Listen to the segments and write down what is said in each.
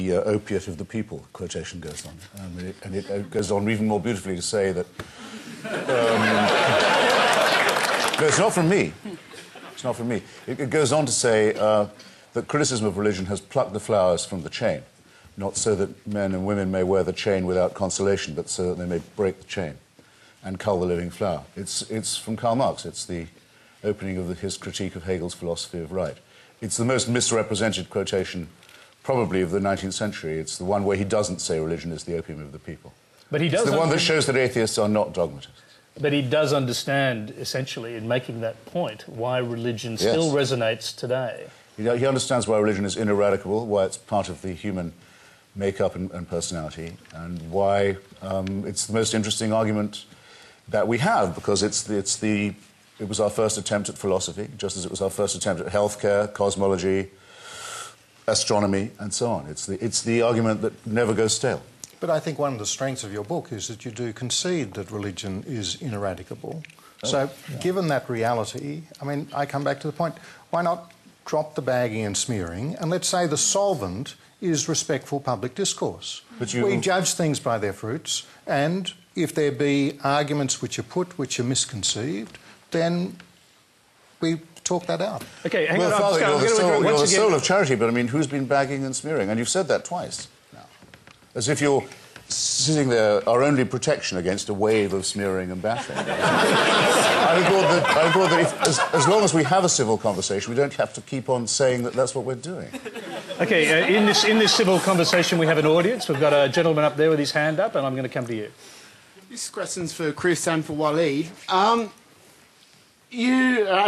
The opiate of the people quotation goes on. And it goes on even more beautifully to say that... no, it's not from me. It's not from me. It goes on to say that criticism of religion has plucked the flowers from the chain, not so that men and women may wear the chain without consolation, but so that they may break the chain and cull the living flower. It's from Karl Marx. It's the opening of his critique of Hegel's philosophy of right. It's the most misrepresented quotation, probably, of the 19th century. It's the one where he doesn't say religion is the opium of the people. But he does. It's the one that shows that atheists are not dogmatists. But he does understand, essentially, in making that point, why religion still resonates today. He understands why religion is ineradicable, why it's part of the human makeup and personality, and why it's the most interesting argument that we have, because it was our first attempt at philosophy, just as it was our first attempt at healthcare, cosmology, astronomy, and so on. It's the argument that never goes stale. But I think one of the strengths of your book is that you do concede that religion is ineradicable. Given that reality, I mean, I come back to the point, why not drop the bagging and smearing, and let's say the solvent is respectful public discourse. We judge things by their fruits, and if there be arguments which are put which are misconceived, then we talk that out. OK, hang on. Father, you're the soul of charity, but I mean, who's been bagging and smearing? And you've said that twice now. As if you're sitting there, our only protection against a wave of smearing and bashing. I thought that as long as we have a civil conversation, we don't have to keep on saying that that's what we're doing. OK, in this civil conversation, we have an audience. We've got a gentleman up there with his hand up, and I'm going to come to you. This question's for Chris and for Waleed.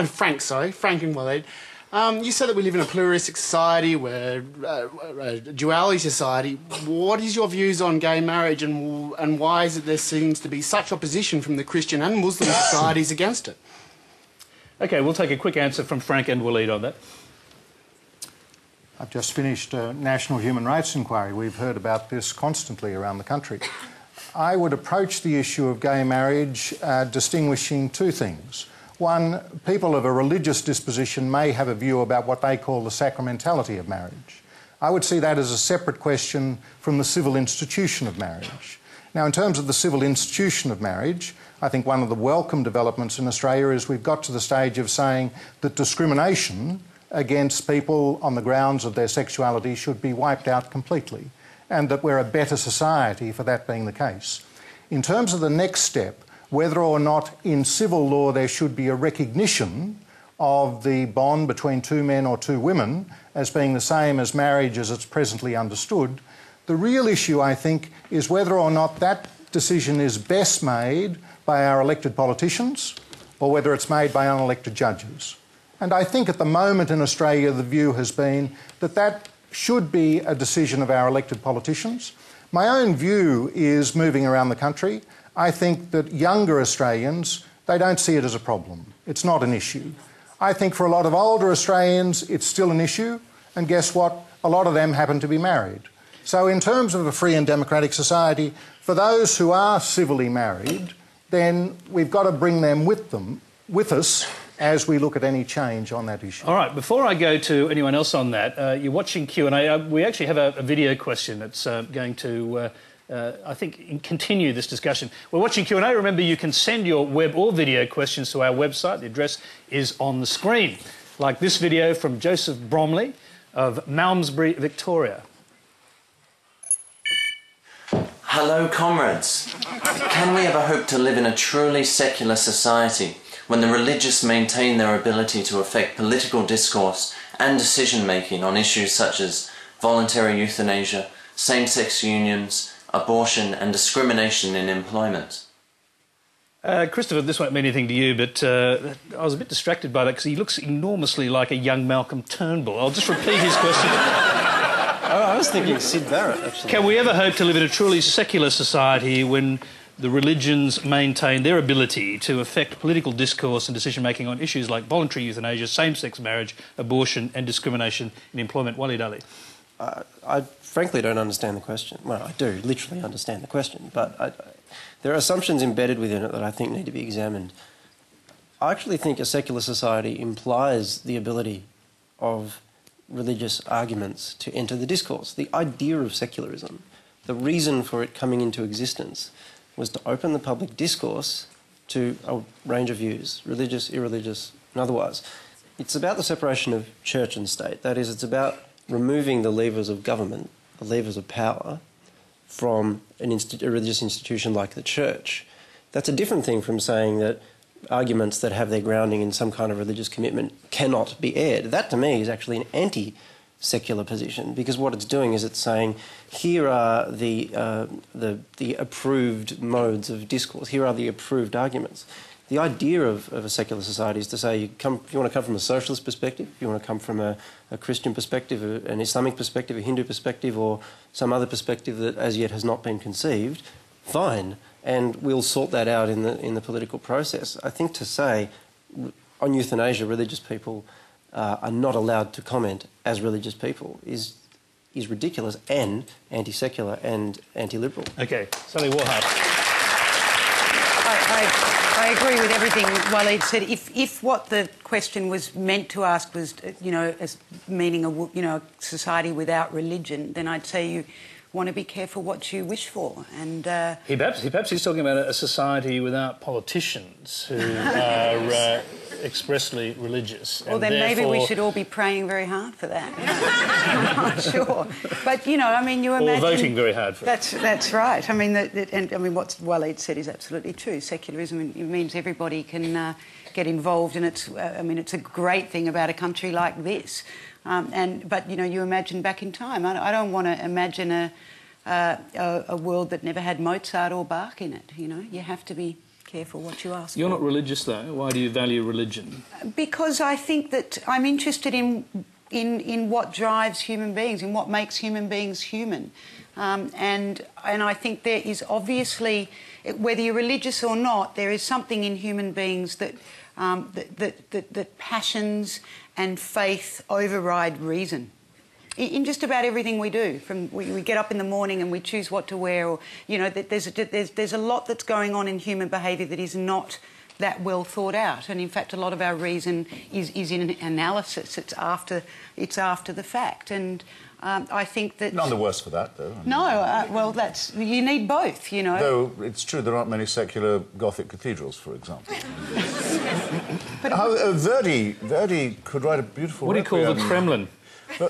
Frank and Waleed. You said that we live in a pluralistic society, where a duality society. What is your views on gay marriage, and why is it there seems to be such opposition from the Christian and Muslim societies against it? OK, we'll take a quick answer from Frank and Waleed on that. I've just finished a national human rights inquiry. We've heard about this constantly around the country. I would approach the issue of gay marriage distinguishing two things. One, people of a religious disposition may have a view about what they call the sacramentality of marriage. I would see that as a separate question from the civil institution of marriage. Now, in terms of the civil institution of marriage, I think one of the welcome developments in Australia is we've got to the stage of saying that discrimination against people on the grounds of their sexuality should be wiped out completely, and that we're a better society for that being the case. In terms of the next step, whether or not in civil law there should be a recognition of the bond between two men or two women as being the same as marriage as it's presently understood, the real issue, I think, is whether or not that decision is best made by our elected politicians or whether it's made by unelected judges. And I think at the moment in Australia the view has been that that should be a decision of our elected politicians. My own view is, moving around the country, I think that younger Australians, they don't see it as a problem. It's not an issue. I think for a lot of older Australians, it's still an issue, and guess what? A lot of them happen to be married. So in terms of a free and democratic society, for those who are civilly married, then we've got to bring them with us as we look at any change on that issue. All right, before I go to anyone else on that, you're watching Q&A. We actually have a video question that's going to, I think, continue this discussion. We're watching Q&A. Remember, you can send your web or video questions to our website. The address is on the screen, like this video from Joseph Bromley of Malmesbury, Victoria. Hello, comrades. Can we ever hope to live in a truly secular society when the religious maintain their ability to affect political discourse and decision-making on issues such as voluntary euthanasia, same-sex unions, abortion and discrimination in employment? Christoper, this won't mean anything to you, but I was a bit distracted by that because he looks enormously like a young Malcolm Turnbull. I'll just repeat his question. I was thinking Sid Barrett, actually. Can we ever hope to live in a truly secular society when the religions maintain their ability to affect political discourse and decision-making on issues like voluntary euthanasia, same-sex marriage, abortion and discrimination in employment? Waleed Ali. I frankly don't understand the question. Well, I do literally understand the question, but there are assumptions embedded within it that I think need to be examined. I actually think a secular society implies the ability of religious arguments to enter the discourse. The idea of secularism, the reason for it coming into existence, was to open the public discourse to a range of views, religious, irreligious, and otherwise. It's about the separation of church and state. That is, it's about removing the levers of government, the levers of power, from a religious institution like the church. That's a different thing from saying that arguments that have their grounding in some kind of religious commitment cannot be aired. That, to me, is actually an anti-secular position, because what it's doing is it's saying, here are the approved modes of discourse, here are the approved arguments. The idea of a secular society is to say, if you want to come from a socialist perspective, if you want to come from a Christian perspective, an Islamic perspective, a Hindu perspective, or some other perspective that as yet has not been conceived, fine, and we'll sort that out in the political process. I think to say on euthanasia, religious people are not allowed to comment as religious people is ridiculous and anti-secular and anti-liberal. Okay, Sally Warhart. I agree with everything Waleed said. If what the question was meant to ask was, as meaning a society without religion, then I'd say you want to be careful what you wish for. And Perhaps he's talking about a society without politicians who are expressly religious. Well, then maybe we should all be praying very hard for that. I'm not sure, but you imagine. Or voting very hard for it. That's right. I mean, what Waleed said is absolutely true. Secularism means everybody can get involved, and it's a great thing about a country like this. But you imagine back in time. I don't want to imagine a world that never had Mozart or Bach in it. You have to be careful what you ask. You're not religious, though. Why do you value religion? Because I think that I'm interested in what drives human beings, in what makes human beings human, and I think there is obviously, whether you're religious or not, there is something in human beings that passions and faith override reason. In just about everything we do, from we get up in the morning and we choose what to wear, or there's a lot that's going on in human behaviour that is not that well thought out, and in fact a lot of our reason is in analysis. It's after the fact, and I think that none the worse for that, though. Well, you need both, Though it's true there aren't many secular Gothic cathedrals, for example. But Verdi could write a beautiful. What do you call the Kremlin? No,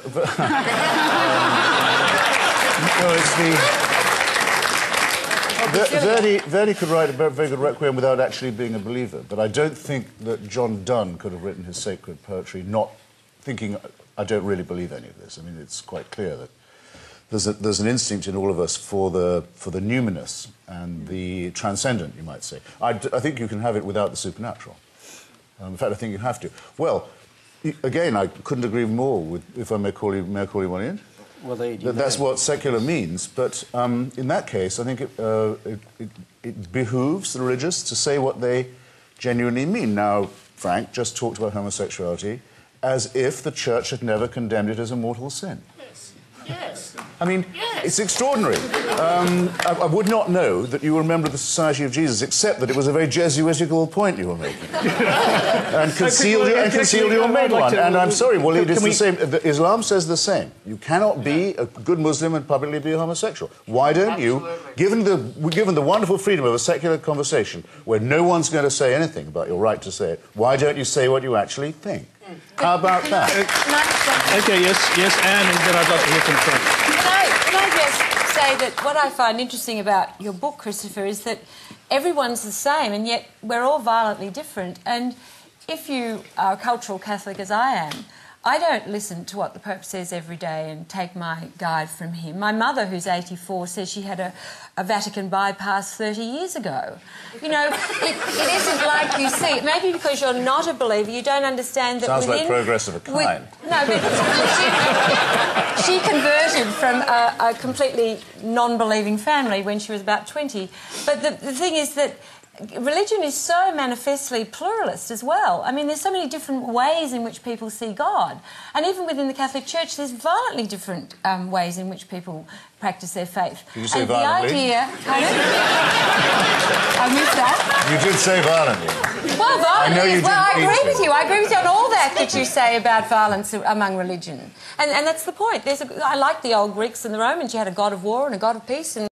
it's Verdi could write a very good requiem without actually being a believer, but I don't think that John Donne could have written his sacred poetry not thinking, I don't really believe any of this. I mean, it's quite clear that there's an instinct in all of us for the numinous and the transcendent, you might say. I think you can have it without the supernatural. In fact, I think you have to. Well, again, I couldn't agree more with, if I may call you one in. Well, that's what secular means. But in that case, I think it behooves the religious to say what they genuinely mean. Now, Frank just talked about homosexuality as if the Church had never condemned it as a mortal sin. Yes. I mean, it's extraordinary. I would not know that you were a member of the Society of Jesus, except that it was a very Jesuitical point you were making. and concealed your made one. And I'm sorry, Waleed, it's the same. Islam says the same. You cannot be a good Muslim and publicly be a homosexual. Why don't you, given the wonderful freedom of a secular conversation, where no one's going to say anything about your right to say it, why don't you say what you actually think? How about that? OK, yes, Anne, and then I'd like to hear from Frank. Can I just say that what I find interesting about your book, Christoper, is that everyone's the same, and yet we're all violently different. And if you are a cultural Catholic, as I am, I don't listen to what the Pope says every day and take my guide from him. My mother, who's 84, says she had a Vatican bypass 30 years ago. It isn't like you see. Maybe because you're not a believer, you don't understand that. Sounds like progress of a kind. No, but she converted from a completely non-believing family when she was about 20. But the thing is that religion is so manifestly pluralist as well. I mean, there's so many different ways in which people see God. And even within the Catholic Church, there's violently different ways in which people practice their faith. Did you say and violently? The idea... I missed that. You did say violently. Well, violently, I know you well, I didn't agree mean with you. I agree with you on all that you say about violence among religion. And that's the point. I like the old Greeks and the Romans. You had a god of war and a god of peace. And